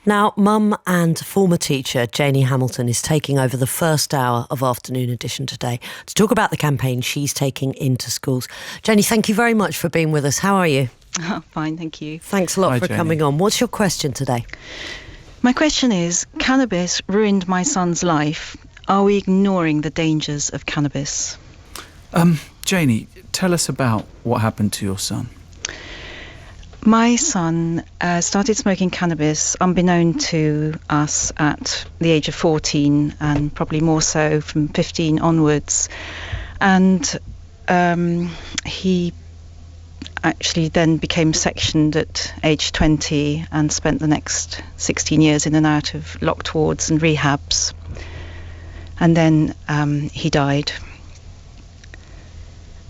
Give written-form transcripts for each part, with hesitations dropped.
Now, mum and former teacher Janie Hamilton is taking over the first hour of Afternoon Edition today to talk about the campaign she's taking into schools. Janie, thank you very much for being with us. How are you? Oh, fine, thank you. Thanks a lot for coming on. What's your question today? My question is, cannabis ruined my son's life. Are we ignoring the dangers of cannabis? Janie, tell us about what happened to your son. My son started smoking cannabis unbeknown to us at the age of 14 and probably more so from 15 onwards. And he actually then became sectioned at age 20 and spent the next 16 years in and out of locked wards and rehabs. And then he died.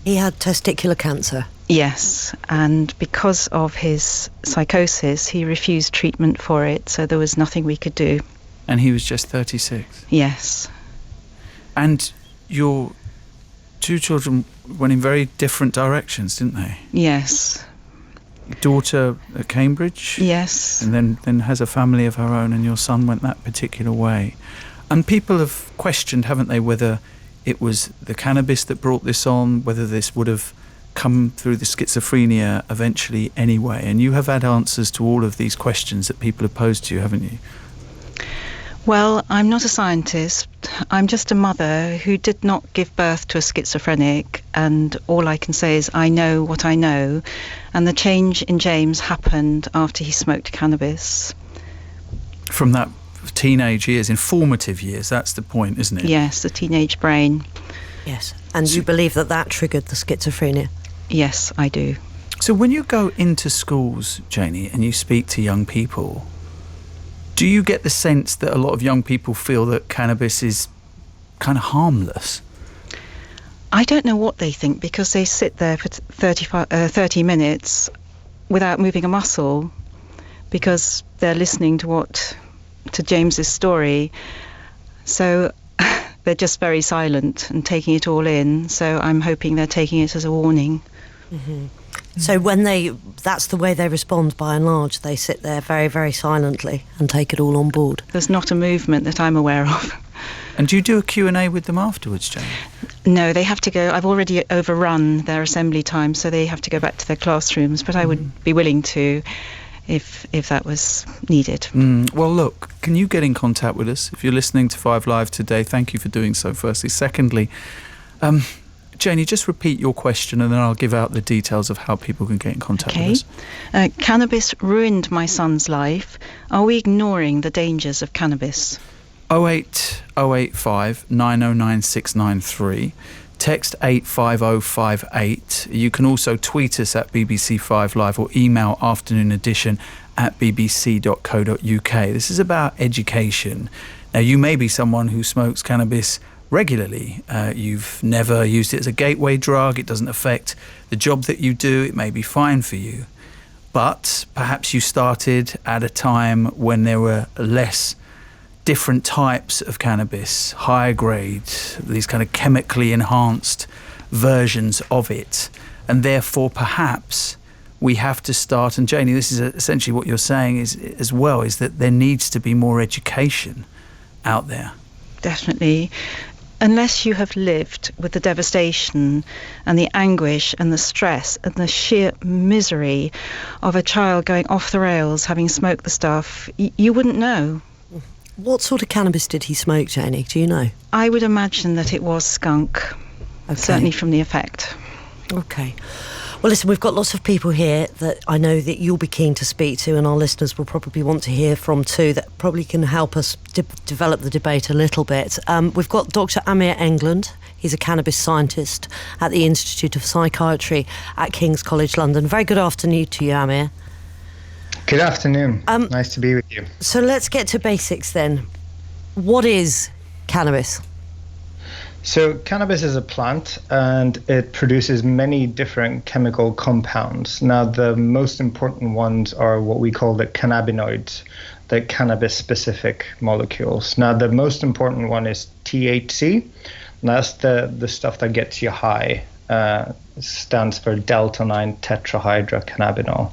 He had testicular cancer. Yes, and because of his psychosis, he refused treatment for it, so there was nothing we could do. And he was just 36? Yes. And your two children went in very different directions, didn't they? Yes. Daughter at Cambridge? Yes. And then has a family of her own, and your son went that particular way. And people have questioned, haven't they, whether it was the cannabis that brought this on, whether this would have come through the schizophrenia eventually anyway. And you have had answers to all of these questions that people have posed to you, haven't you? Well, I'm not a scientist. I'm just a mother who did not give birth to a schizophrenic, and all I can say is I know what I know, and the change in James happened after he smoked cannabis. From that teenage years, in formative years, that's the point, isn't it? Yes, the teenage brain. Yes, and you believe that triggered the schizophrenia? Yes, I do. So when you go into schools, Janie, and you speak to young people, do you get the sense that a lot of young people feel that cannabis is kind of harmless? I don't know what they think, because they sit there for 30 minutes without moving a muscle because they're listening to James's story. So they're just very silent and taking it all in. So I'm hoping they're taking it as a warning. Mm-hmm. So that's the way they respond by and large. They sit there very, very silently and take it all on board. There's not a movement that I'm aware of. And do you do a Q&A with them afterwards, Jane? No, they have to go. I've already overrun their assembly time, so they have to go back to their classrooms. But I would be willing to if that was needed. Well, look, can you get in contact with us? If you're listening to 5 Live today, thank you for doing so, firstly. Secondly, Janie, just repeat your question and then I'll give out the details of how people can get in contact with us. Cannabis ruined my son's life. Are we ignoring the dangers of cannabis? 08085 909 693. Text 85058. You can also tweet us at BBC5 Live or email afternoonedition@bbc.co.uk. This is about education. Now, you may be someone who smokes cannabis regularly. You've never used it as a gateway drug. It doesn't affect the job that you do. It may be fine for you. But perhaps you started at a time when there were less different types of cannabis, higher grade, these kind of chemically enhanced versions of it. And therefore, perhaps we have to start, and Janie, this is essentially what you're saying is that there needs to be more education out there. Definitely. Unless you have lived with the devastation and the anguish and the stress and the sheer misery of a child going off the rails having smoked the stuff, you wouldn't know. What sort of cannabis did he smoke, Janie? Do you know? I would imagine that it was skunk, certainly from the effect. Okay. Well, listen, we've got lots of people here that I know that you'll be keen to speak to, and our listeners will probably want to hear from too, that probably can help us develop the debate a little bit. We've got Dr Amir Englund. He's a cannabis scientist at the Institute of Psychiatry at King's College London. Very good afternoon to you, Amir. Good afternoon. Nice to be with you. So let's get to basics then. What is cannabis? So cannabis is a plant and it produces many different chemical compounds. Now, the most important ones are what we call the cannabinoids, the cannabis-specific molecules. Now, the most important one is THC. And that's the stuff that gets you high. stands for delta-9 tetrahydrocannabinol.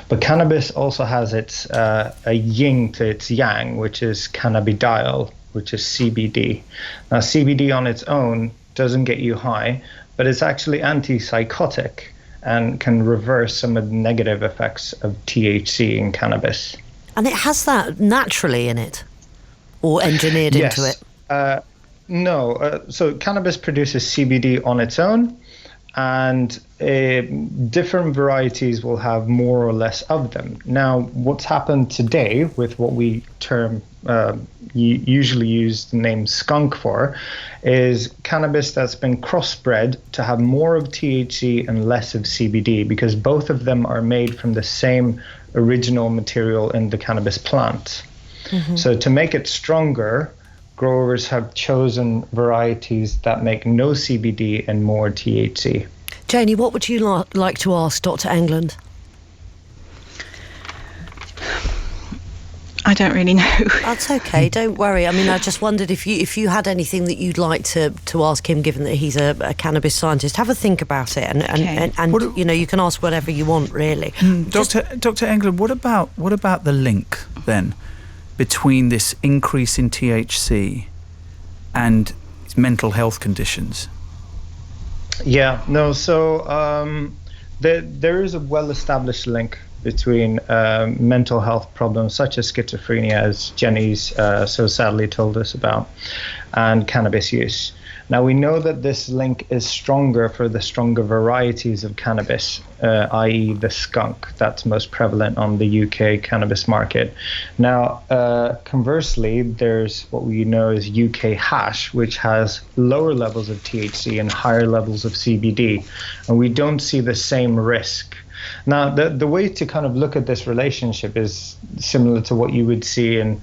But cannabis also has its a yin to its yang, which is cannabidiol, which is CBD. Now, CBD on its own doesn't get you high, but it's actually antipsychotic and can reverse some of the negative effects of THC in cannabis. And it has that naturally in it, or engineered into it? No. So cannabis produces CBD on its own, and different varieties will have more or less of them. Now, what's happened today with what we term, usually use the name skunk for, is cannabis that's been crossbred to have more of THC and less of CBD, because both of them are made from the same original material in the cannabis plant. Mm-hmm. So to make it stronger, growers have chosen varieties that make no CBD and more THC. Janie, what would you like to ask Dr. Englund? I don't really know. That's okay, don't worry. I mean, I just wondered if you had anything that you'd like to ask him, given that he's a cannabis scientist. Have a think about it, and you know, you can ask whatever you want, really. Dr. Englund, what about the link then between this increase in THC and mental health conditions? Yeah, no, so there is a well-established link between mental health problems such as schizophrenia, as Jenny's so sadly told us about, and cannabis use. Now, we know that this link is stronger for the stronger varieties of cannabis, i.e. the skunk that's most prevalent on the UK cannabis market. Now, conversely, there's what we know as UK hash, which has lower levels of THC and higher levels of CBD, and we don't see the same risk. Now, the way to kind of look at this relationship is similar to what you would see in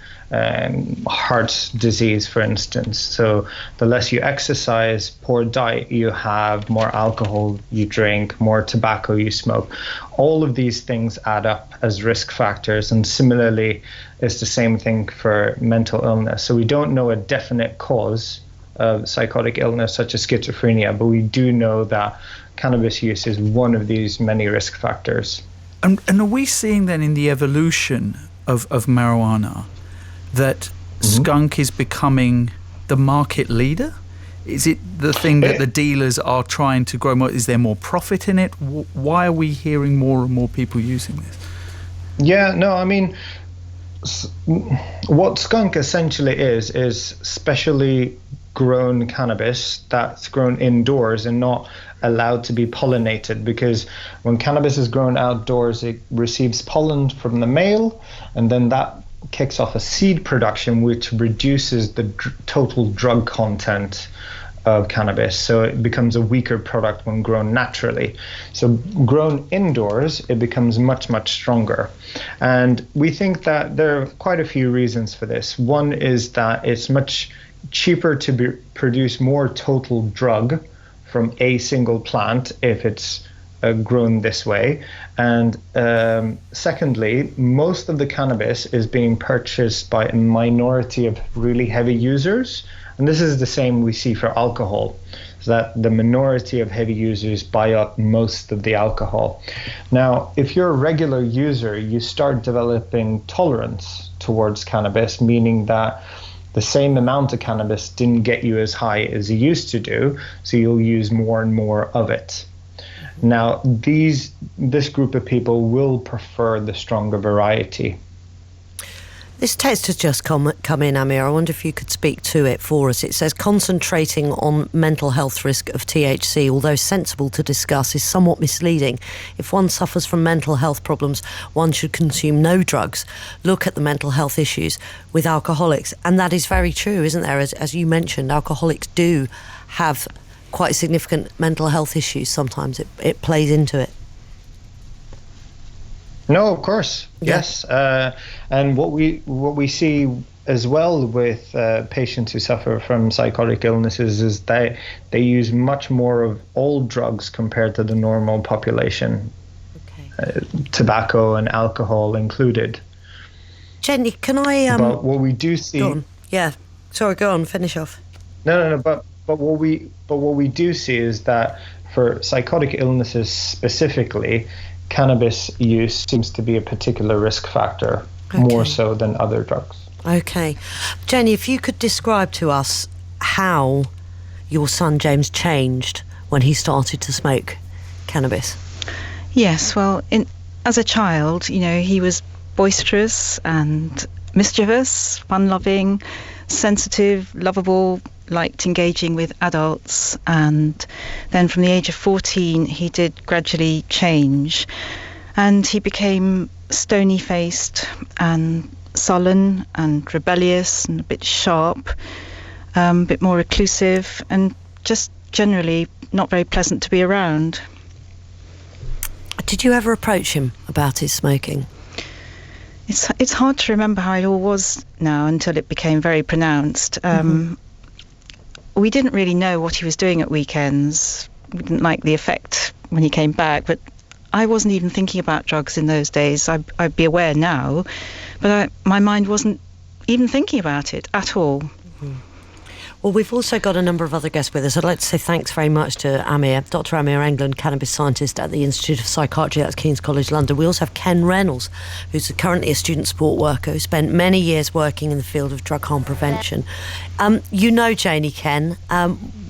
heart disease, for instance. So the less you exercise, poor diet you have, more alcohol you drink, more tobacco you smoke. All of these things add up as risk factors. And similarly, it's the same thing for mental illness. So we don't know a definite cause of psychotic illness such as schizophrenia, but we do know that cannabis use is one of these many risk factors. And are we seeing then in the evolution of marijuana that skunk is becoming the market leader? Is it the thing that the dealers are trying to grow more? Is there more profit in it? Why are we hearing more and more people using this? Yeah, no, I mean, what skunk essentially is specially grown cannabis that's grown indoors and not allowed to be pollinated, because when cannabis is grown outdoors, it receives pollen from the male, and then that kicks off a seed production which reduces the total drug content of cannabis, so it becomes a weaker product when grown naturally. So grown indoors, it becomes much, much stronger. And we think that there are quite a few reasons for this. One is that it's much cheaper to produce more total drug from a single plant if it's grown this way. And secondly, most of the cannabis is being purchased by a minority of really heavy users. And this is the same we see for alcohol, so that the minority of heavy users buy up most of the alcohol. Now, if you're a regular user, you start developing tolerance towards cannabis, meaning that the same amount of cannabis didn't get you as high as it used to do, so you'll use more and more of it. Now, this group of people will prefer the stronger variety. This text has just come in, Amir. I wonder if you could speak to it for us. It says, concentrating on mental health risk of THC, although sensible to discuss, is somewhat misleading. If one suffers from mental health problems, one should consume no drugs. Look at the mental health issues with alcoholics. And that is very true, isn't there? As you mentioned, alcoholics do have quite significant mental health issues sometimes. It plays into it. No, of course, yes. And what we see as well with patients who suffer from psychotic illnesses is that they use much more of all drugs compared to the normal population, tobacco and alcohol included. Jenny, can I? But what we do see. Go on. Yeah, sorry. Go on. Finish off. No. But what we do see is that For psychotic illnesses specifically, cannabis use seems to be a particular risk factor, more so than other drugs. Okay. Janie, if you could describe to us how your son James changed when he started to smoke cannabis. Yes, well, as a child, he was boisterous and mischievous, fun-loving, sensitive, lovable, liked engaging with adults, and then from the age of 14 he did gradually change, and he became stony-faced and sullen and rebellious and a bit sharp, a bit more reclusive, and just generally not very pleasant to be around. Did you ever approach him about his smoking? It's hard to remember how it all was now until it became very pronounced. We didn't really know what he was doing at weekends. We didn't like the effect when he came back, but I wasn't even thinking about drugs in those days. I'd be aware now, but my mind wasn't even thinking about it at all. Well, we've also got a number of other guests with us. I'd like to say thanks very much to Dr Amir Englund, cannabis scientist at the Institute of Psychiatry at King's College London. We also have Ken Reynolds, who's currently a student support worker who spent many years working in the field of drug harm prevention. Janie, Ken,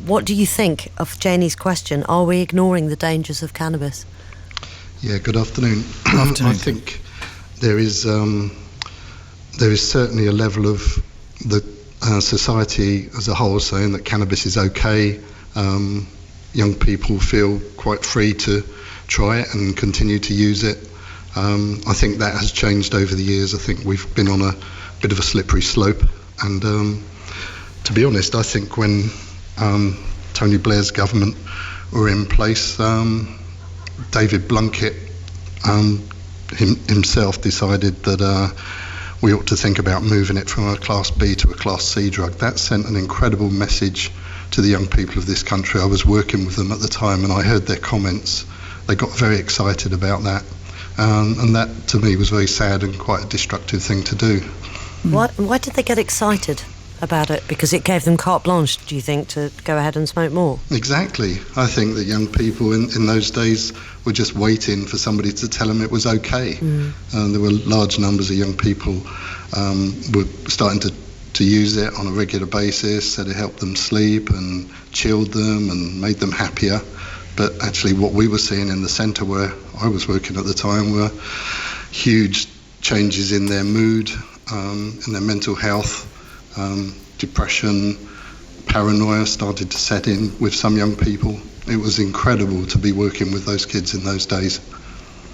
what do you think of Janie's question? Are we ignoring the dangers of cannabis? Yeah, good afternoon. I think there is certainly a level of the society as a whole saying that cannabis is okay. Young people feel quite free to try it and continue to use it. I think that has changed over the years. I think we've been on a bit of a slippery slope, and to be honest, I think when Tony Blair's government were in place, David Blunkett himself decided that we ought to think about moving it from a Class B to a Class C drug. That sent an incredible message to the young people of this country. I was working with them at the time and I heard their comments. They got very excited about that. And that, to me, was very sad and quite a destructive thing to do. Why did they get excited about it? Because it gave them carte blanche, do you think, to go ahead and smoke more? Exactly. I think that young people in those days were just waiting for somebody to tell them it was okay. And there were large numbers of young people were starting to use it on a regular basis, said it helped them sleep and chilled them and made them happier. But actually what we were seeing in the centre where I was working at the time were huge changes in their mood, in their mental health. Depression, paranoia started to set in with some young people. It was incredible to be working with those kids in those days.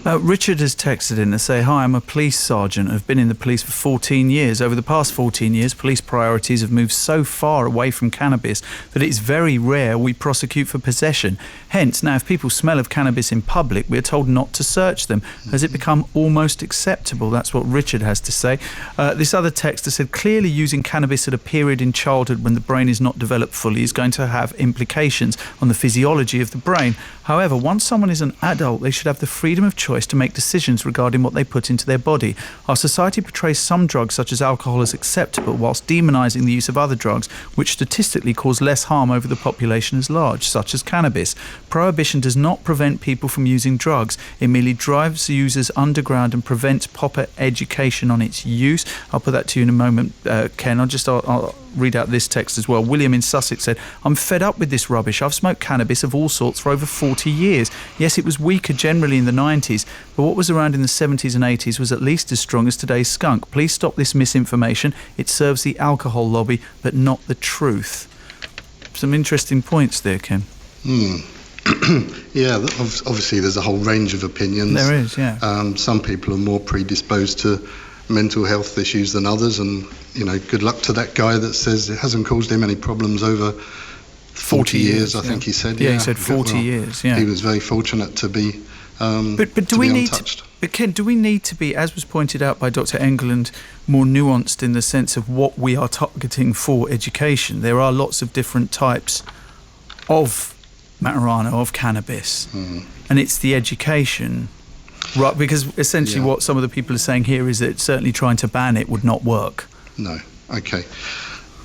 Richard has texted in to say, hi, I'm a police sergeant. I've been in the police for 14 years. Over the past 14 years, police priorities have moved so far away from cannabis that it's very rare we prosecute for possession. Hence, now if people smell of cannabis in public, we're told not to search them. Has it become almost acceptable? That's what Richard has to say. This other texter said, clearly using cannabis at a period in childhood when the brain is not developed fully is going to have implications on the physiology of the brain. However, once someone is an adult, they should have the freedom of choice to make decisions regarding what they put into their body. Our society portrays some drugs, such as alcohol, as acceptable, whilst demonising the use of other drugs, which statistically cause less harm over the population as large, such as cannabis. Prohibition does not prevent people from using drugs. It merely drives users underground and prevents proper education on its use. I'll put that to you in a moment, Ken. I'll read out this text as well. William in Sussex said, I'm fed up with this rubbish. I've smoked cannabis of all sorts for over 40 years. Yes, it was weaker generally in the 90s, but what was around in the 70s and 80s was at least as strong as today's skunk. Please stop this misinformation. It serves the alcohol lobby, but not the truth. Some interesting points there, Ken. Yeah, obviously there's a whole range of opinions. There is, yeah. Some people are more predisposed to mental health issues than others, and good luck to that guy that says it hasn't caused him any problems over 40 years, I think he said. Yeah, he said 40 years, yeah. He was very fortunate to be but do we need untouched. But Ken, do we need to be, as was pointed out by Dr Englund, more nuanced in the sense of what we are targeting for education? There are lots of different types of marijuana, of cannabis, and it's the education. Right, because essentially what some of the people are saying here is that certainly trying to ban it would not work. No, okay.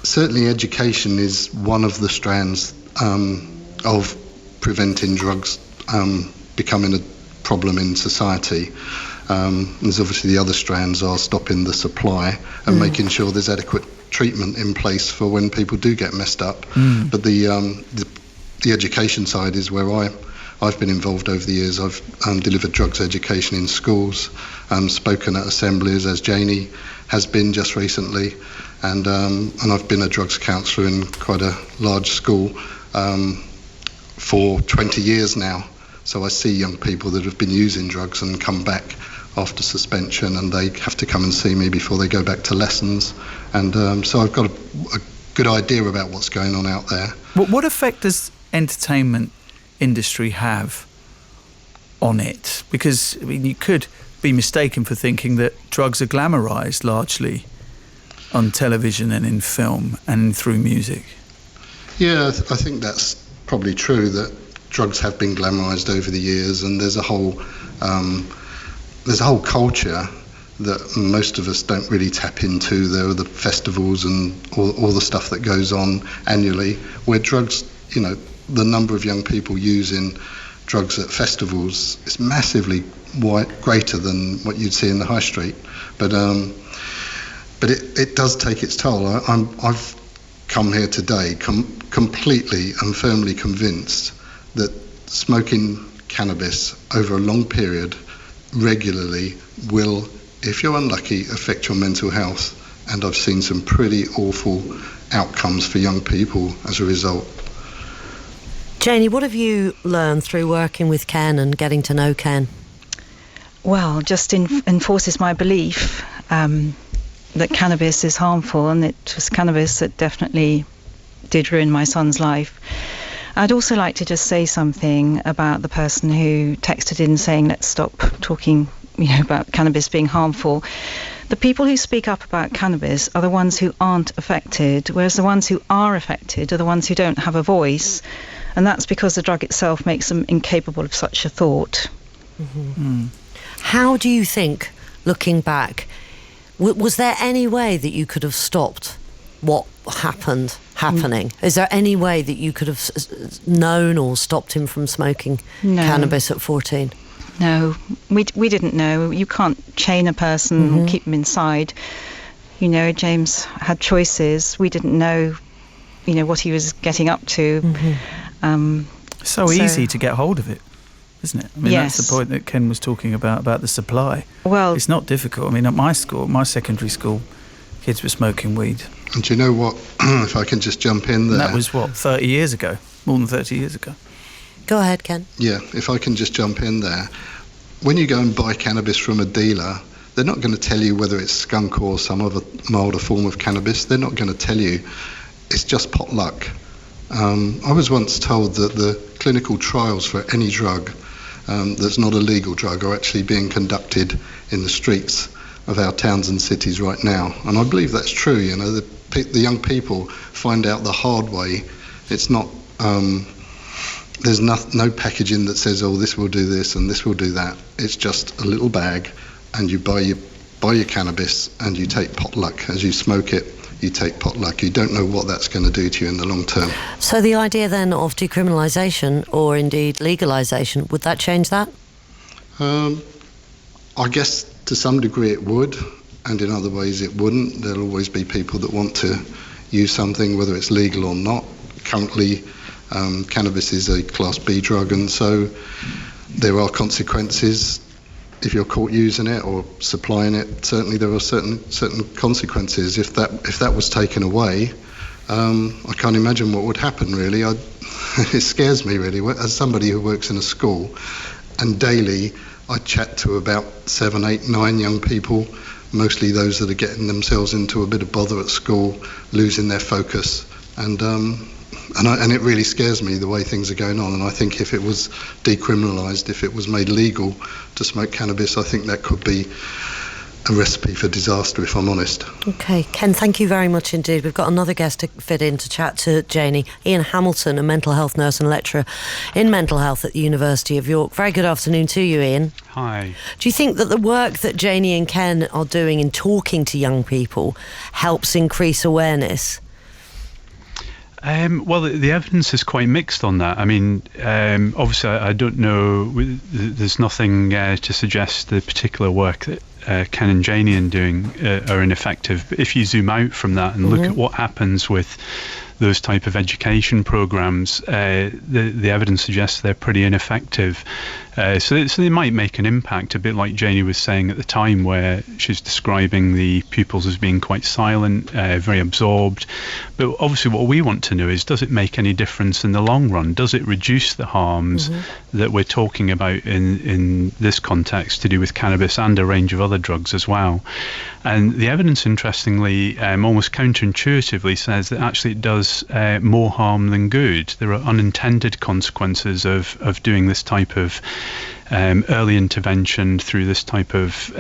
Certainly education is one of the strands of preventing drugs becoming a problem in society. There's obviously the other strands are stopping the supply and making sure there's adequate treatment in place for when people do get messed up. But the education side is where I've been involved over the years. I've delivered drugs education in schools, spoken at assemblies, as Janie has been just recently, and I've been a drugs counsellor in quite a large school for 20 years now. So I see young people that have been using drugs and come back after suspension, and they have to come and see me before they go back to lessons. And so I've got a good idea about what's going on out there. What effect does entertainment industry have on it? Because I mean, you could be mistaken for thinking that drugs are glamorized largely on television and in film and through music. Yeah, I think that's probably true, that drugs have been glamorized over the years, and there's a whole culture that most of us don't really tap into. There are the festivals and all the stuff that goes on annually where drugs, you know, the number of young people using drugs at festivals is massively greater than what you'd see in the high street. But it does take its toll. I've come here today completely and firmly convinced that smoking cannabis over a long period regularly will, if you're unlucky, affect your mental health. And I've seen some pretty awful outcomes for young people as a result. Janie, what have you learned through working with Ken and getting to know Ken? Well, just enforces my belief that cannabis is harmful, and it was cannabis that definitely did ruin my son's life. I'd also like to just say something about the person who texted in saying let's stop talking, about cannabis being harmful. The people who speak up about cannabis are the ones who aren't affected, whereas the ones who are affected are the ones who don't have a voice, and that's because the drug itself makes them incapable of such a thought. How do you think, looking back, was there any way that you could have stopped what happening? Is there any way that you could have known or stopped him from smoking cannabis at 14? No, we didn't know. You can't chain a person, keep them inside. James had choices. We didn't know, what he was getting up to. So easy to get hold of it, isn't it? I mean, yes. That's the point that Ken was talking about the supply. Well, it's not difficult. I mean, at my school, my secondary school, kids were smoking weed. And do you know what? If I can just jump in there. And that was, 30 years ago? More than 30 years ago. Go ahead, Ken. Yeah, if I can just jump in there. When you go and buy cannabis from a dealer, they're not going to tell you whether it's skunk or some other milder form of cannabis. They're not going to tell you. It's just pot luck. I was once told that the clinical trials for any drug that's not a legal drug are actually being conducted in the streets of our towns and cities right now. And I believe that's true. The young people find out the hard way. It's not, there's no packaging that says, oh, this will do this and this will do that. It's just a little bag, and you buy your cannabis and you take pot luck. As you smoke it, you take pot luck. You don't know what that's going to do to you in the long term. So the idea then of decriminalisation, or indeed legalisation, would that change that? I guess to some degree it would, and in other ways it wouldn't. There'll always be people that want to use something, whether it's legal or not. Currently, cannabis is a Class B drug, and so there are consequences if you're caught using it or supplying it. Certainly there are certain consequences. If that was taken away, I can't imagine what would happen, really. It scares me, really. As somebody who works in a school, and daily I chat to about 7, 8, 9 young people, mostly those that are getting themselves into a bit of bother at school, losing their focus, and it really scares me the way things are going on. And I think if it was decriminalised, if it was made legal to smoke cannabis, I think that could be a recipe for disaster, if I'm honest. Okay, Ken, thank you very much indeed. We've got another guest to fit in to chat to Janie. Ian Hamilton, a mental health nurse and lecturer in mental health at the University of York. Very good afternoon to you, Ian. Hi. Do you think that the work that Janie and Ken are doing in talking to young people helps increase awareness? Well, the evidence is quite mixed on that. I mean, obviously, I don't know. There's nothing to suggest the particular work that Ken and Janie are doing are ineffective. But if you zoom out from that and look at what happens with those type of education programs, the evidence suggests they're pretty ineffective. So they might make an impact, a bit like Janie was saying at the time, where she's describing the pupils as being quite silent, very absorbed. But obviously what we want to know is, does it make any difference in the long run? Does it reduce the harms that we're talking about in this context to do with cannabis and a range of other drugs as well? And the evidence, interestingly, almost counterintuitively says that actually it does more harm than good. There are unintended consequences of doing this type of early intervention through this type of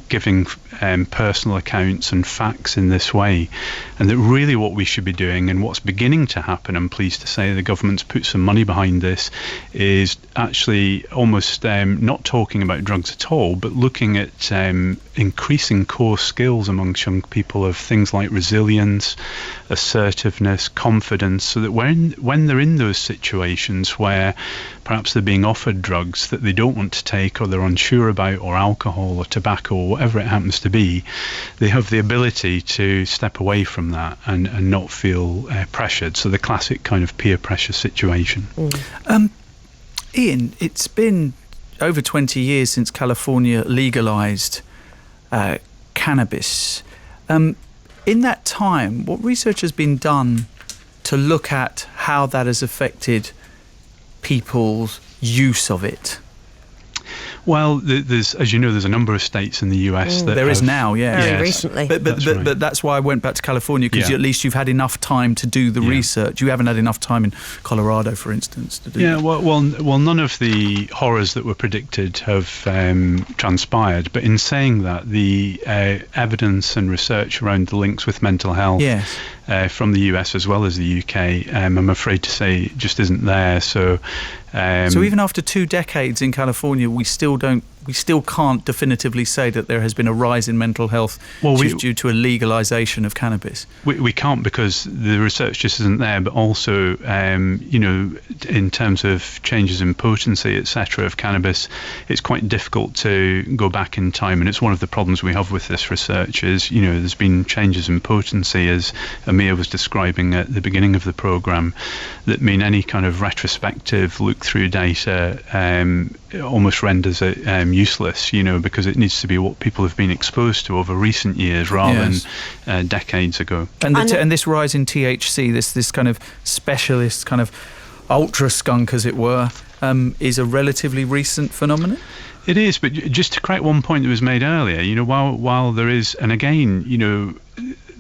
giving personal accounts and facts in this way. And that really what we should be doing, and what's beginning to happen, I'm pleased to say the government's put some money behind this, is actually almost not talking about drugs at all, but looking at increasing core skills amongst young people of things like resilience, assertiveness, confidence, so that when they're in those situations where perhaps they're being offered drugs that they don't want to take, or they're unsure about, or alcohol or tobacco or whatever it happens to be, they have the ability to step away from that and not feel pressured. So the classic kind of peer pressure situation. Ian, it's been over 20 years since California legalised cannabis. In that time, what research has been done to look at how that has affected people's use of it? Well, there's, as you know, there's a number of states in the US that there is now, Very recently. But that's why I went back to California, because at least you've had enough time to do the research. You haven't had enough time in Colorado, for instance, to do that. Well, none of the horrors that were predicted have transpired. But in saying that, the evidence and research around the links with mental health from the US as well as the UK, I'm afraid to say, just isn't there. So even after 2 decades in California, we still can't definitively say that there has been a rise in mental health due to a legalisation of cannabis. We can't, because the research just isn't there, but also, in terms of changes in potency, etc., of cannabis, it's quite difficult to go back in time. And it's one of the problems we have with this research is, there's been changes in potency, as Amir was describing at the beginning of the programme, that mean any kind of retrospective look-through data almost renders it useless, because it needs to be what people have been exposed to over recent years rather than decades ago. And this rise in THC, this kind of specialist kind of ultra skunk, as it were, is a relatively recent phenomenon? It is, but just to correct one point that was made earlier, while there is, and again,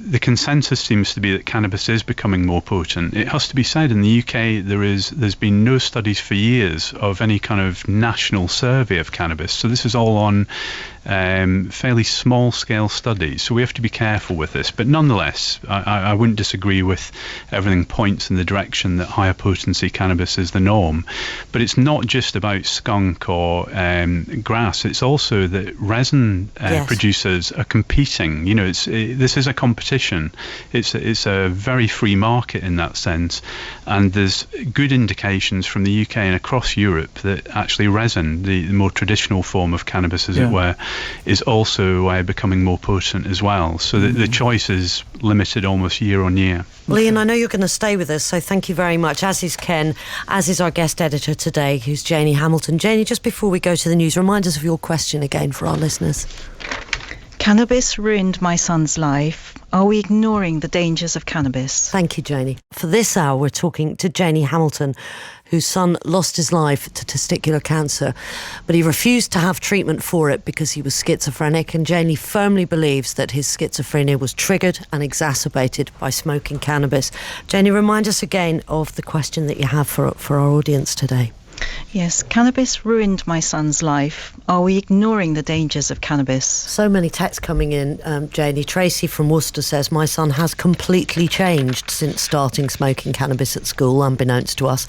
the consensus seems to be that cannabis is becoming more potent. It has to be said, in the UK, there's been no studies for years of any kind of national survey of cannabis. So this is all on fairly small-scale studies. So we have to be careful with this. But nonetheless, I wouldn't disagree with everything points in the direction that higher potency cannabis is the norm. But it's not just about skunk or grass. It's also that resin producers are competing. This is a competition. It's a very free market in that sense. And there's good indications from the UK and across Europe that actually resin, the more traditional form of cannabis, as it were, is also becoming more potent as well. So the choice is limited almost year on year. Well, Ian, I know you're going to stay with us, so thank you very much, as is Ken, as is our guest editor today, who's Janie Hamilton. Janie, just before we go to the news, remind us of your question again for our listeners. Cannabis ruined my son's life. Are we ignoring the dangers of cannabis? Thank you, Janie. For this hour, we're talking to Janie Hamilton, whose son lost his life to testicular cancer, but he refused to have treatment for it because he was schizophrenic, and Janie firmly believes that his schizophrenia was triggered and exacerbated by smoking cannabis. Janie, remind us again of the question that you have for our audience today. Yes, cannabis ruined my son's life. Are we ignoring the dangers of cannabis? So many texts coming in, Janie. Tracy from Worcester says, my son has completely changed since starting smoking cannabis at school, unbeknownst to us.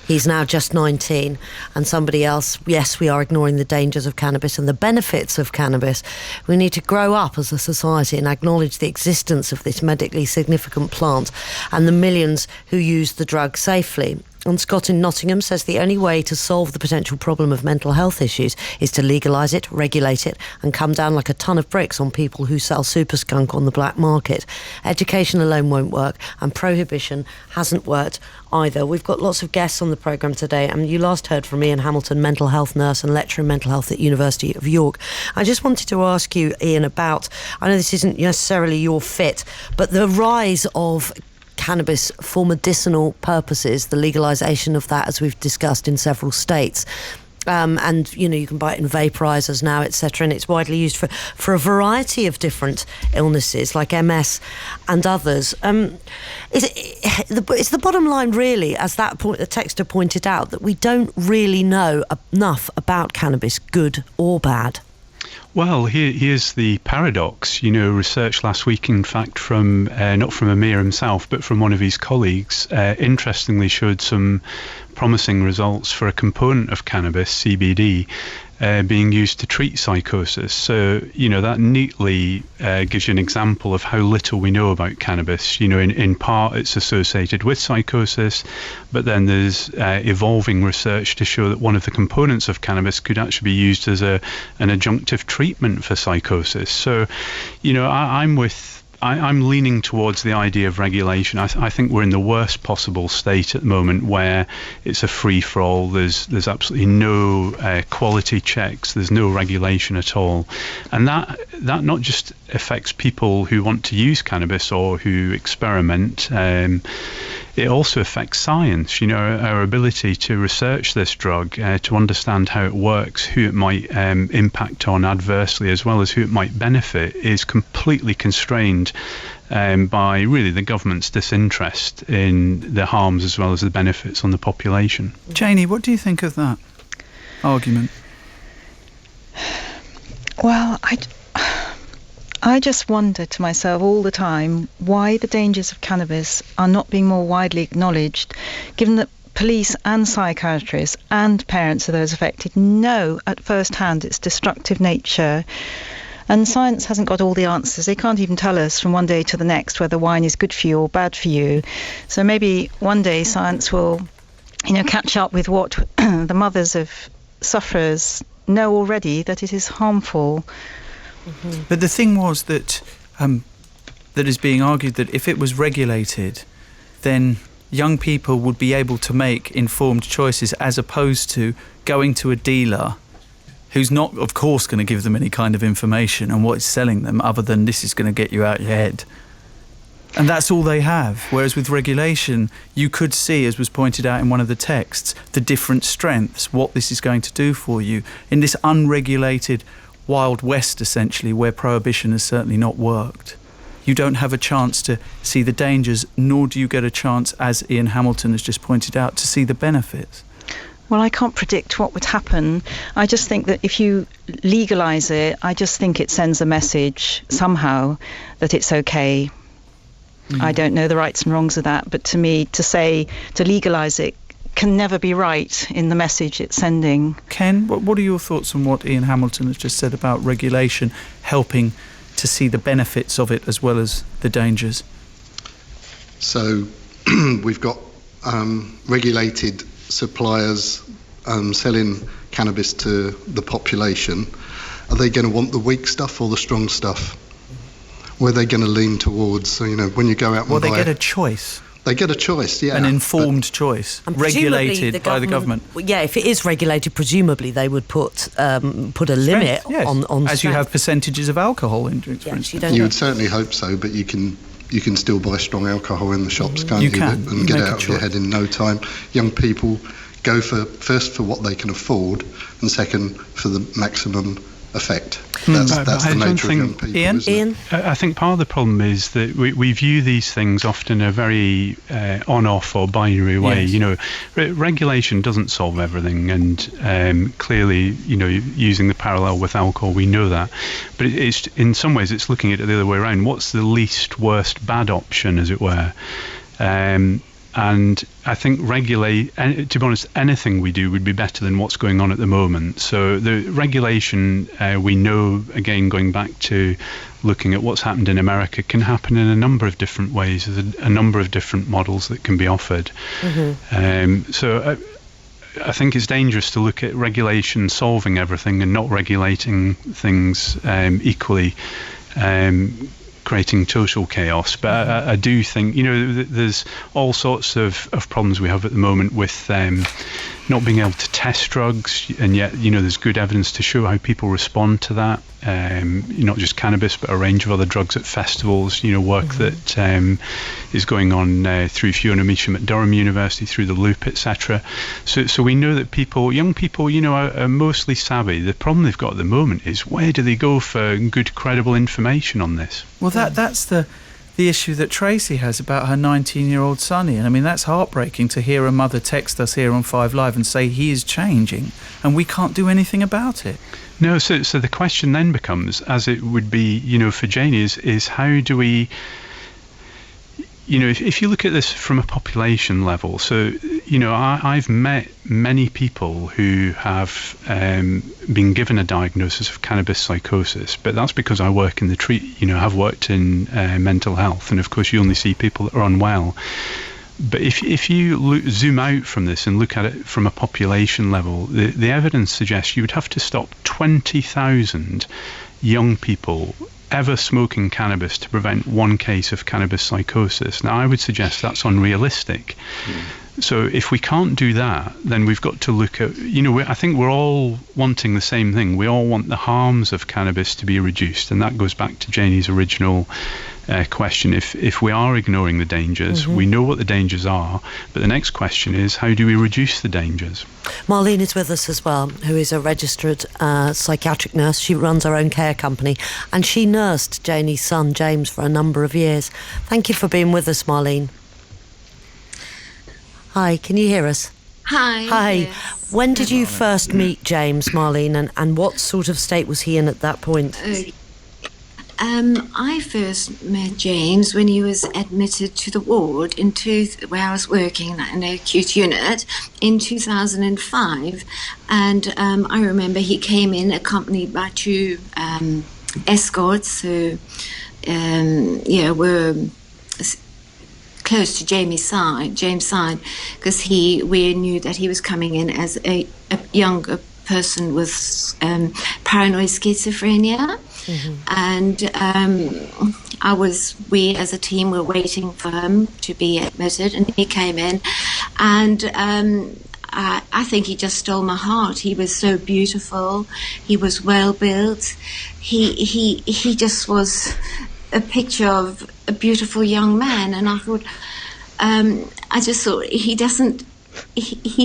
He's now just 19. And somebody else, yes, we are ignoring the dangers of cannabis and the benefits of cannabis. We need to grow up as a society and acknowledge the existence of this medically significant plant and the millions who use the drug safely. And Scott in Nottingham says the only way to solve the potential problem of mental health issues is to legalise it, regulate it, and come down like a ton of bricks on people who sell super skunk on the black market. Education alone won't work, and prohibition hasn't worked either. We've got lots of guests on the programme today, and you last heard from Ian Hamilton, mental health nurse and lecturer in mental health at University of York. I just wanted to ask you, Ian, about, I know this isn't necessarily your fit, but the rise of cannabis for medicinal purposes, the legalisation of that, as we've discussed, in several states. And, you know, you can buy it in vaporisers now, etc., and it's widely used for a variety of different illnesses like MS and others. It's the bottom line, really, as that point, the texter pointed out, that we don't really know enough about cannabis, good or bad. Well, here's the paradox. You know, research last week, in fact, from not from Amir himself, but from one of his colleagues, interestingly showed some promising results for a component of cannabis, CBD, being used to treat psychosis. So, you know, that neatly gives you an example of how little we know about cannabis. You know, in part it's associated with psychosis, but then there's evolving research to show that one of the components of cannabis could actually be used as an adjunctive treatment for psychosis. So, you know, I'm leaning towards the idea of regulation. I think we're in the worst possible state at the moment, where it's a free-for-all. There's absolutely no quality checks. There's no regulation at all, and that not just affects people who want to use cannabis or who experiment. It also affects science. You know, our ability to research this drug, to understand how it works, who it might impact on adversely, as well as who it might benefit, is completely constrained by really the government's disinterest in the harms as well as the benefits on the population. Janie, what do you think of that argument? Well, I just wonder to myself all the time why the dangers of cannabis are not being more widely acknowledged, given that police and psychiatrists and parents of those affected know at first hand its destructive nature. And science hasn't got all the answers. They can't even tell us from one day to the next whether wine is good for you or bad for you. So maybe one day science will, you know, catch up with what the mothers of sufferers know already, that it is harmful. Mm-hmm. But the thing was that that is being argued that if it was regulated, then young people would be able to make informed choices, as opposed to going to a dealer who's not, of course, going to give them any kind of information on what it's selling them, other than this is going to get you out your head. And that's all they have. Whereas with regulation, you could see, as was pointed out in one of the texts, the different strengths, what this is going to do for you in this unregulated Wild West, essentially, where prohibition has certainly not worked. You don't have a chance to see the dangers, nor do you get a chance, as Ian Hamilton has just pointed out, to see the benefits. Well, I can't predict what would happen. I just think that if you legalise it, I just think it sends a message somehow that it's okay. I don't know the rights and wrongs of that, but to me, to legalise it can never be right in the message it's sending. Ken, what are your thoughts on what Ian Hamilton has just said about regulation helping to see the benefits of it as well as the dangers? So we've got regulated suppliers selling cannabis to the population. Are they going to want the weak stuff or the strong stuff? Where are they going to lean towards? So, you know, when you go out and buy... Well, they get a choice. They get a choice, yeah. An informed choice, regulated by the government. Yeah, if it is regulated, presumably they would put a limit on as strength. You have percentages of alcohol in drinks, for instance. You would certainly hope so, but you can still buy strong alcohol in the shops, can't you? And get out of your head in no time. Young people go first for what they can afford, and second for the maximum effect. That's the nature of young people, Ian? I think part of the problem is that we view these things often in a very on-off or binary way. Yes. Regulation doesn't solve everything, and clearly, using the parallel with alcohol, we know that. But it's in some ways, it's looking at it the other way around. What's the least worst bad option, as it were? And I think to be honest, anything we do would be better than what's going on at the moment. So the regulation, we know, again, going back to looking at what's happened in America, can happen in a number of different ways. There's a number of different models that can be offered. So I think it's dangerous to look at regulation solving everything and not regulating things equally, creating total chaos. But I do think, there's all sorts of problems we have at the moment with not being able to test drugs, and yet, there's good evidence to show how people respond to that. Not just cannabis, but a range of other drugs at festivals, work that is going on through Fiona Measham at Durham University, through the Loop, etc. So we know that young people, are mostly savvy. The problem they've got at the moment is, where do they go for good, credible information on this? Well, that's the issue that Tracy has about her 19-year-old sonny. And I mean, that's heartbreaking to hear a mother text us here on 5 Live and say he is changing and we can't do anything about it. No, so the question then becomes, as it would be, for Janie, is how do we, if you look at this from a population level, so, I've met many people who have been given a diagnosis of cannabis psychosis, but that's because I work in have worked in mental health, and of course you only see people that are unwell. But if you zoom out from this and look at it from a population level, the evidence suggests you would have to stop 20,000 young people ever smoking cannabis to prevent one case of cannabis psychosis. Now, I would suggest that's unrealistic. So if we can't do that, then we've got to look at, I think we're all wanting the same thing. We all want the harms of cannabis to be reduced. And that goes back to Janie's original question. If we are ignoring the dangers, we know what the dangers are, but the next question is, how do we reduce the dangers? Marlene is with us as well, who is a registered psychiatric nurse. She runs her own care company, and she nursed Janie's son, James, for a number of years. Thank you for being with us, Marlene. Hi, can you hear us? Hi. Yes. When did you first meet James, Marlene, and what sort of state was he in at that point? I first met James when he was admitted to the ward where I was working in an acute unit in 2005, and I remember he came in accompanied by 2 escorts who were close to James' side, because we knew that he was coming in as a younger person with paranoid schizophrenia. And we as a team were waiting for him to be admitted, and he came in, and I think he just stole my heart. He was so beautiful. He was well built. He just was a picture of a beautiful young man, and I thought, I just thought he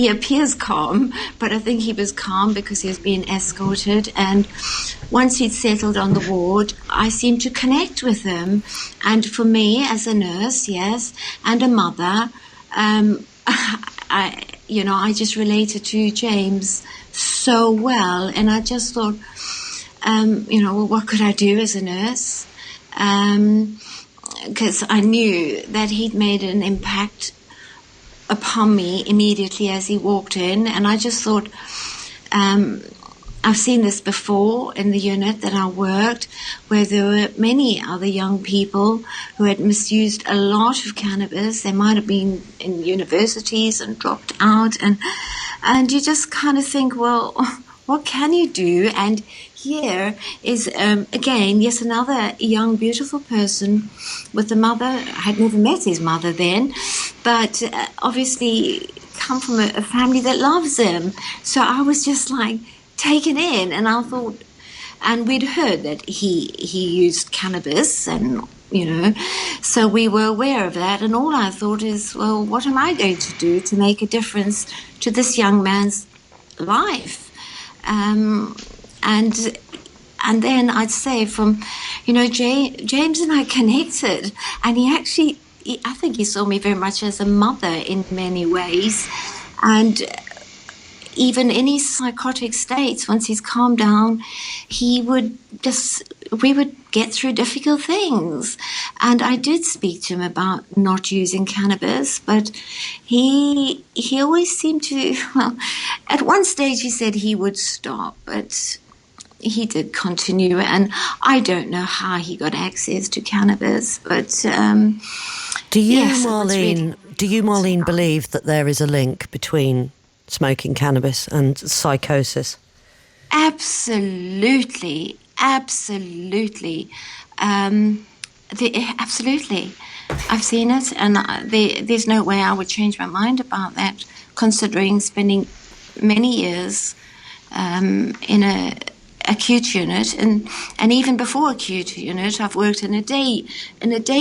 appears calm, but I think he was calm because he was being escorted, and once he'd settled on the ward, I seemed to connect with him. And for me, as a nurse, yes, and a mother, I just related to James so well, and I just thought, what could I do as a nurse? Because I knew that he'd made an impact upon me immediately as he walked in, and I just thought, I've seen this before in the unit that I worked, where there were many other young people who had misused a lot of cannabis. They might have been in universities and dropped out, and you just kind of think, well, what can you do? And here is, again, yes, another young, beautiful person with a mother. I had never met his mother then, but obviously come from a family that loves him. So I was just like taken in, and I thought, and we'd heard that he used cannabis, and so we were aware of that, and all I thought is, well, what am I going to do to make a difference to this young man's life? And And then I'd say James and I connected, and I think he saw me very much as a mother in many ways. And even in his psychotic states, once he's calmed down, we would get through difficult things. And I did speak to him about not using cannabis, but he always seemed to, at one stage he said he would stop, but he did continue. And I don't know how he got access to cannabis, but do you, Marlene, believe that there is a link between smoking cannabis and psychosis? Absolutely. Absolutely. I've seen it, and there's no way I would change my mind about that, considering spending many years in a acute unit, and even before acute unit, I've worked in a day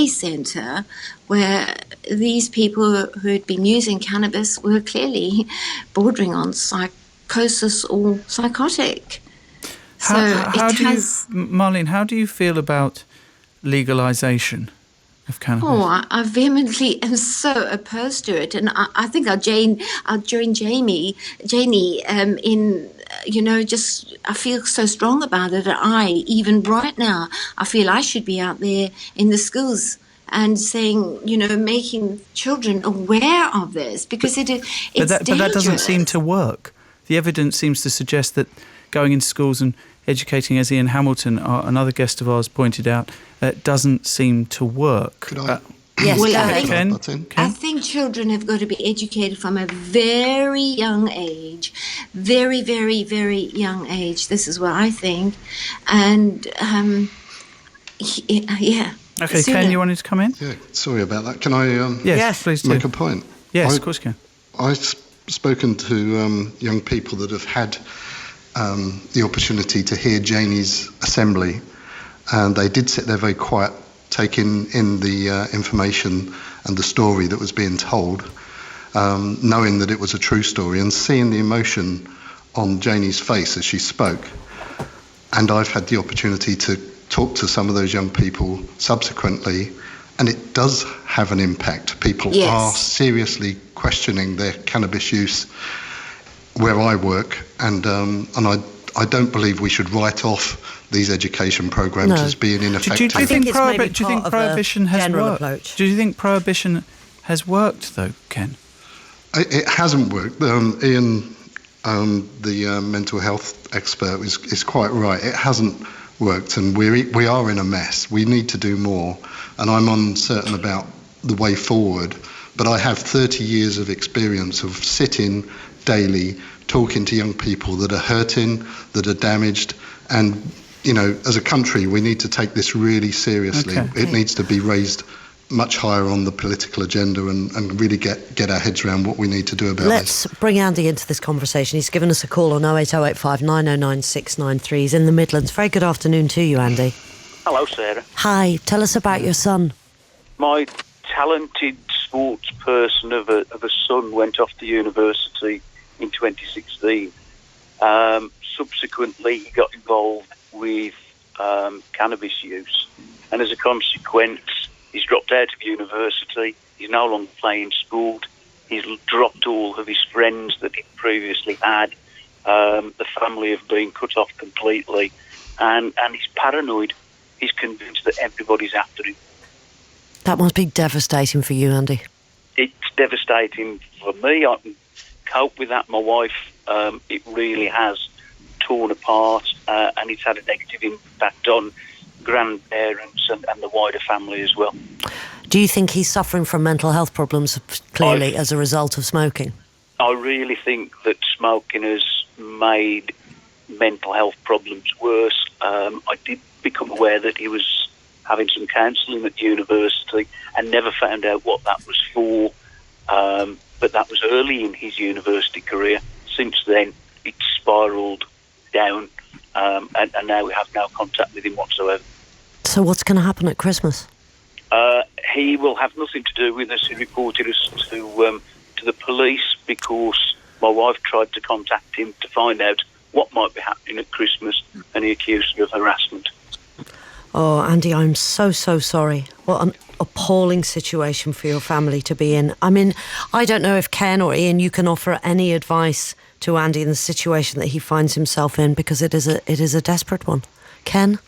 centre where these people who had been using cannabis were clearly bordering on psychosis or psychotic. Marlene, how do you feel about legalisation of cannabis? Oh, I vehemently am so opposed to it, and I think I'll join Janie in. I feel so strong about it that even right now, I feel I should be out there in the schools and saying, making children aware of this, because it's dangerous. But that doesn't seem to work. The evidence seems to suggest that going into schools and educating, as Ian Hamilton, another guest of ours, pointed out, doesn't seem to work. Could I? Yes, well, Ken? I think children have got to be educated from a very young age, very, very, very young age. This is what I think. And, yeah. Okay, Ken, you wanted to come in? Yeah, sorry about that. Can I yes, please do. Make a point? Yes, of course you can. I've spoken to young people that have had the opportunity to hear Janie's assembly, and they did sit there very quiet, taking in the information and the story that was being told, knowing that it was a true story, and seeing the emotion on Janie's face as she spoke. And I've had the opportunity to talk to some of those young people subsequently, and it does have an impact. People are seriously questioning their cannabis use where I work, and I don't believe we should write off these education programs as being ineffective. Do you think prohibition has worked? Do you think prohibition has worked, though, Ken? It hasn't worked. Ian, the mental health expert, is quite right. It hasn't worked, and we are in a mess. We need to do more, and I'm uncertain about the way forward. But I have 30 years of experience of sitting daily, talking to young people that are hurting, that are damaged, and as a country, we need to take this really seriously. Okay. It needs to be raised much higher on the political agenda and really get our heads around what we need to do about this. Let's bring Andy into this conversation. He's given us a call on 08085 909 693. He's in the Midlands. Very good afternoon to you, Andy. Hello, Sarah. Hi. Tell us about your son. My talented sports person of a son went off to university in 2016. Subsequently, he got involved with cannabis use, and as a consequence, he's dropped out of university. He's no longer playing sport. He's dropped all of his friends that he previously had. The family have been cut off completely, and he's paranoid. He's convinced that everybody's after him. That must be devastating for you, Andy. It's devastating for me. I can cope with that. My wife, it really has torn apart, and it's had a negative impact on grandparents and the wider family as well. Do you think he's suffering from mental health problems, clearly, as a result of smoking? I really think that smoking has made mental health problems worse. I did become aware that he was having some counselling at university and never found out what that was for, but that was early in his university career. Since then, it's spiralled down, and now we have no contact with him whatsoever. So what's going to happen at Christmas? He will have nothing to do with us. He reported us to the police because my wife tried to contact him to find out what might be happening at Christmas, and he accused her of harassment. Oh, Andy, I'm so sorry. What an appalling situation for your family to be in. I mean, I don't know if Ken or Ian, you can offer any advice to Andy in the situation that he finds himself in, because it is a desperate one. Ken?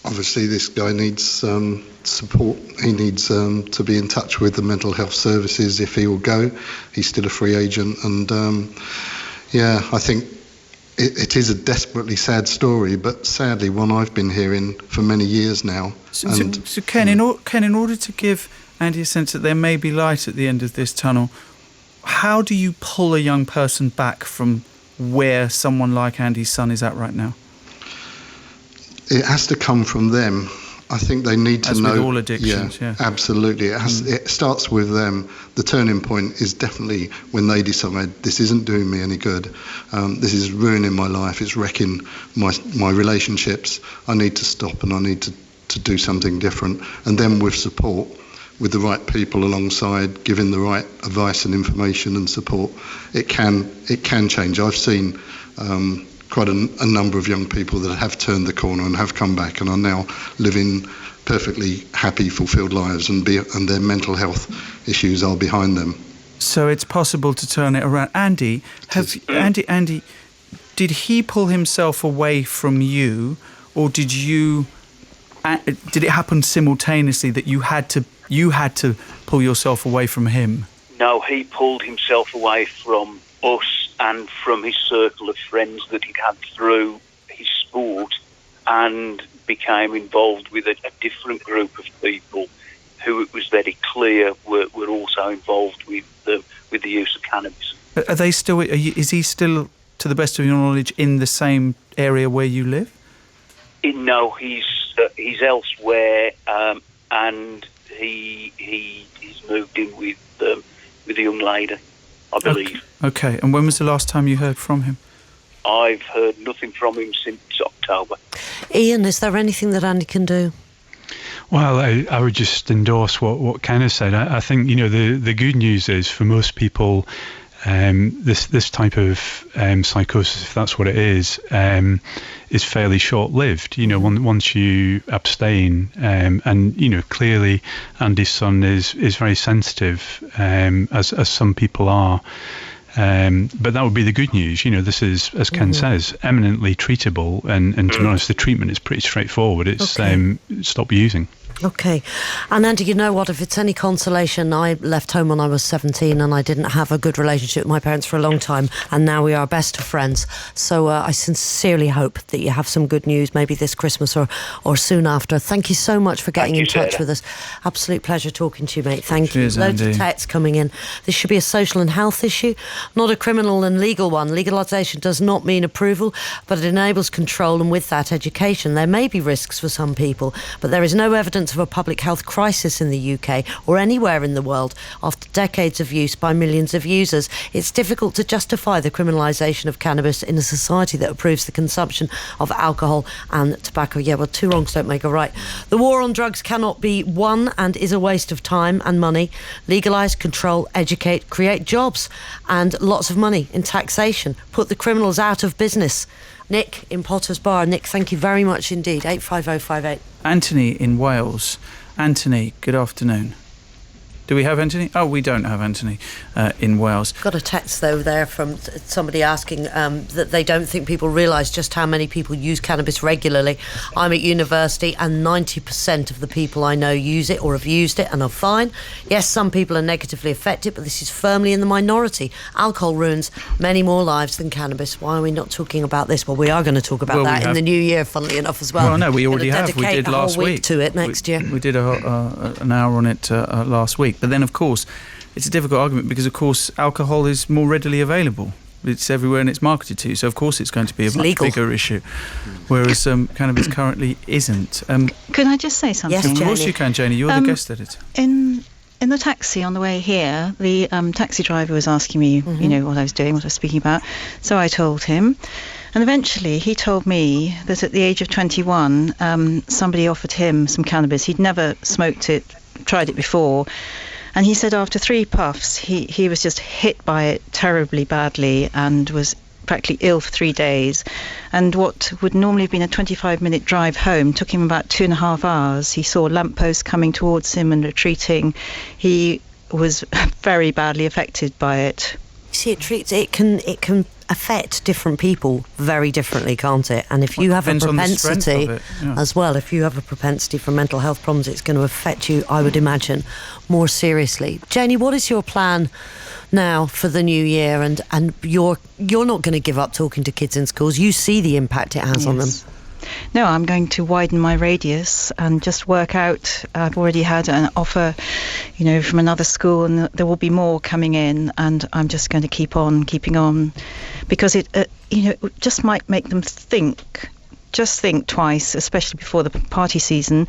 Obviously, this guy needs support. He needs to be in touch with the mental health services if he will go. He's still a free agent, and I think it is a desperately sad story, but sadly one I've been hearing for many years now. So Ken, in order to give Andy a sense that there may be light at the end of this tunnel, how do you pull a young person back from where someone like Andy's son is at right now? It has to come from them. I think they need to know. As with all addictions, yeah. Absolutely. It starts with them. The turning point is definitely when they decide, this isn't doing me any good. This is ruining my life. It's wrecking my relationships. I need to stop, and I need to do something different. And then with support, with the right people alongside, giving the right advice and information and support, it can change. I've seen quite a number of young people that have turned the corner and have come back and are now living perfectly happy, fulfilled lives, and their mental health issues are behind them. So it's possible to turn it around. Andy, did he pull himself away from you, or did it happen simultaneously that you had to pull yourself away from him? No, he pulled himself away from us and from his circle of friends that he'd had through his sport, and became involved with a different group of people who it was very clear were also involved with the use of cannabis. Are they still? Is he still, to the best of your knowledge, in the same area where you live? No, he's elsewhere, and he's moved in with a young lady, I believe. Okay, and when was the last time you heard from him? I've heard nothing from him since October. Ian, is there anything that Andy can do? Well, I would just endorse what Ken has said. I think, the good news is for most people, this type of psychosis, if that's what it is fairly short-lived. Once you abstain, and clearly Andy's son is very sensitive, as some people are. But that would be the good news. This is, as Ken says, eminently treatable, and to be honest, the treatment is pretty straightforward. It's stop using. Okay. And Andy, you know what? If it's any consolation, I left home when I was 17 and I didn't have a good relationship with my parents for a long time, and now we are best of friends. So I sincerely hope that you have some good news, maybe this Christmas or soon after. Thank you so much for getting in touch with us. Absolute pleasure talking to you, mate. Thank you. Loads of texts coming in. This should be a social and health issue, not a criminal and legal one. Legalisation does not mean approval, but it enables control, and with that, education. There may be risks for some people, but there is no evidence of a public health crisis in the UK or anywhere in the world after decades of use by millions of users. It's difficult to justify the criminalisation of cannabis in a society that approves the consumption of alcohol and tobacco. Yeah, well, two wrongs don't make a right. The war on drugs cannot be won and is a waste of time and money. Legalise, control, educate, create jobs and lots of money in taxation. Put the criminals out of business. Nick in Potter's Bar. Nick, thank you very much indeed. 85058. Anthony in Wales. Anthony, good afternoon. Do we have Anthony? Oh, we don't have Anthony in Wales. Got a text, though, there from somebody asking that they don't think people realise just how many people use cannabis regularly. I'm at university and 90% of the people I know use it or have used it and are fine. Yes, some people are negatively affected, but this is firmly in the minority. Alcohol ruins many more lives than cannabis. Why are we not talking about this? Well, we are going to talk about that in the new year, funnily enough, as well. Well, no, we already have. We did last week. Dedicate a whole week to it next year. We did an hour on it last week. But then, of course, it's a difficult argument because, of course, alcohol is more readily available. It's everywhere and it's marketed to. So, of course, it's going to be a much bigger issue, whereas cannabis currently isn't. Can I just say something? Yes, of course you can, Janie. You're the guest editor. In the taxi on the way here, the taxi driver was asking me, what I was doing, what I was speaking about. So I told him. And eventually he told me that at the age of 21, somebody offered him some cannabis. He'd never smoked it, tried it before. And he said after 3 puffs, he was just hit by it terribly badly and was practically ill for 3 days. And what would normally have been a 25-minute drive home took him about 2.5 hours. He saw lampposts coming towards him and retreating. He was very badly affected by it. See, it can affect different people very differently, can't it? And if you have a propensity as well, if you have a propensity for mental health problems, it's going to affect you, I would imagine, more seriously. Janie, what is your plan now for the new year? And you're not going to give up talking to kids in schools. You see the impact it has on them. No, I'm going to widen my radius and just work out. I've already had an offer, from another school, and there will be more coming in, and I'm just going to keeping on, because it just might make them think twice, especially before the party season,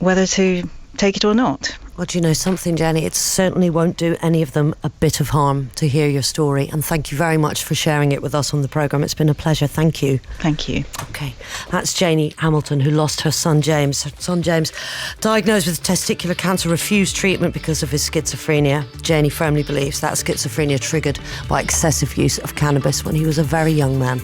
whether to take it or not. Well, do you know something, Janie? It certainly won't do any of them a bit of harm to hear your story. And thank you very much for sharing it with us on the programme. It's been a pleasure. Thank you. Thank you. OK, that's Janie Hamilton, who lost her son James. Her son James, diagnosed with testicular cancer, refused treatment because of his schizophrenia. Janie firmly believes that schizophrenia triggered by excessive use of cannabis when he was a very young man.